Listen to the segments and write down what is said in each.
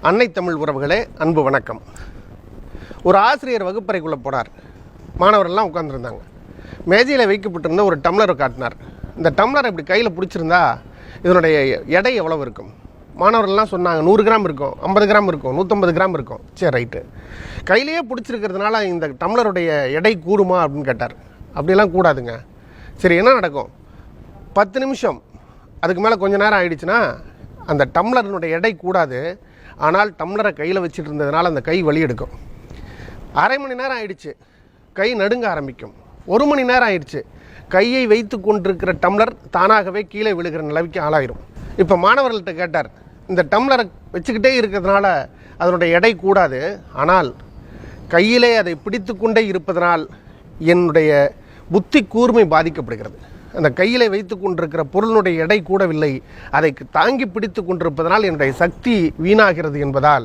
அன்னை தமிழ் உறவுகளே, அன்பு வணக்கம். ஒரு ஆசிரியர் வகுப்பறைக்குள்ளே போனார். மாணவர்கள்லாம் உட்காந்துருந்தாங்க. மேஜையில் வைக்கப்பட்டிருந்த ஒரு டம்ளரை காட்டினார். இந்த டம்ளரை இப்படி கையில் பிடிச்சிருந்தா இதனுடைய எடை எவ்வளவு இருக்கும்? மாணவர்கள்லாம் சொன்னாங்க 100 கிராம் இருக்கும், 50 கிராம் இருக்கும், 150 கிராம் இருக்கும். சரி, ரைட்டு. கையிலேயே பிடிச்சிருக்கிறதுனால இந்த டம்ளருடைய எடை கூடுமா அப்படின்னு கேட்டார். அப்படியெல்லாம் கூடாதுங்க. சரி, என்ன நடக்கும்? 10 நிமிஷம் அதுக்கு மேலே கொஞ்ச நேரம் ஆயிடுச்சுன்னா அந்த டம்ளரினுடைய எடை கூடாது. ஆனால் டம்ளரை கையில் வச்சுட்டு இருந்ததுனால அந்த கை வலி எடுக்கும். அரை மணி நேரம் ஆயிடுச்சு, கை நடுங்க ஆரம்பிக்கும். 1 மணி நேரம் ஆயிடுச்சு, கையை வைத்து கொண்டிருக்கிற டம்ளர் தானாகவே கீழே விழுகிற நிலைக்கு ஆளாயிரும். இப்போ மாணவர்கள்ட்ட கேட்டார், இந்த டம்ளரை வச்சுக்கிட்டே இருக்கிறதுனால அதனுடைய எடை கூடாது, ஆனால் கையிலே அதை பிடித்து கொண்டே இருப்பதனால் என்னுடைய புத்தி கூர்மை பாதிக்கப்படுகிறது. அந்த கையிலே வைத்து கொண்டிருக்கிற பொருளினுடைய எடை கூடவில்லை, அதை தாங்கி பிடித்து கொண்டிருப்பதனால் என்னுடைய சக்தி வீணாகிறது என்பதால்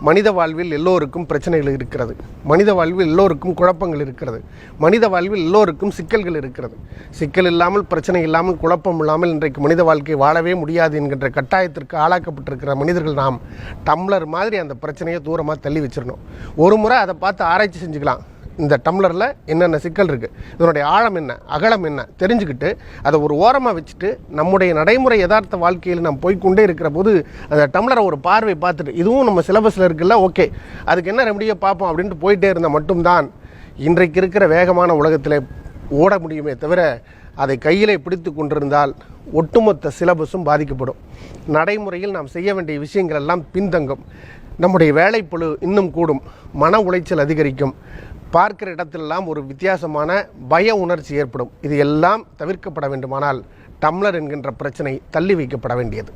மனித வாழ்வில் எல்லோருக்கும் பிரச்சனைகள் இருக்கிறது. மனித வாழ்வில் எல்லோருக்கும் குழப்பங்கள் இருக்கிறது. மனித வாழ்வில் எல்லோருக்கும் சிக்கல்கள் இருக்கிறது. சிக்கல் இல்லாமல், பிரச்சனை இல்லாமல், குழப்பம் இல்லாமல் இன்றைக்கு மனித வாழ்க்கை வாழவே முடியாது என்கின்ற கட்டாயத்திற்கு ஆளாக்கப்பட்டிருக்கிற மனிதர்கள் நாம். டம்ளர் மாதிரி அந்த பிரச்சனையை தூரமாக தள்ளி வச்சிடணும். ஒரு முறை அதை பார்த்து ஆராய்ச்சி செஞ்சுக்கலாம். இந்த டம்ளரில் என்னென்ன சிக்கல் இருக்குது, இதனுடைய ஆழம் என்ன, அகலம் என்ன தெரிஞ்சுக்கிட்டு அதை ஒரு ஓரமாக வச்சுட்டு நம்முடைய நடைமுறை யதார்த்த வாழ்க்கையில் நாம் போய்கொண்டே இருக்கிற போது அந்த டம்ளரை ஒரு பார்வை பார்த்துட்டு இதுவும் நம்ம சிலபஸில் இருக்குல்ல, ஓகே அதுக்கு என்ன ரெமடியோ பார்ப்போம் அப்படின்ட்டு போயிட்டே இருந்தால் மட்டும்தான் இன்றைக்கு இருக்கிற வேகமான உலகத்தில் ஓட முடியுமே தவிர அதை கையிலே பிடித்து கொண்டிருந்தால் ஒட்டுமொத்த சிலபஸும் பாதிக்கப்படும். நடைமுறையில் நாம் செய்ய வேண்டிய விஷயங்கள் எல்லாம் பின்தங்கும். நம்முடைய வேலைப்பளு இன்னும் கூடும். மன உளைச்சல் அதிகரிக்கும். பார்க்கிற இடத்திலெல்லாம் ஒரு வித்தியாசமான பய உணர்ச்சி ஏற்படும். இது எல்லாம் தவிர்க்கப்பட வேண்டுமானால் டம்ளர் என்கின்ற பிரச்சனை தள்ளி வைக்கப்பட வேண்டியது.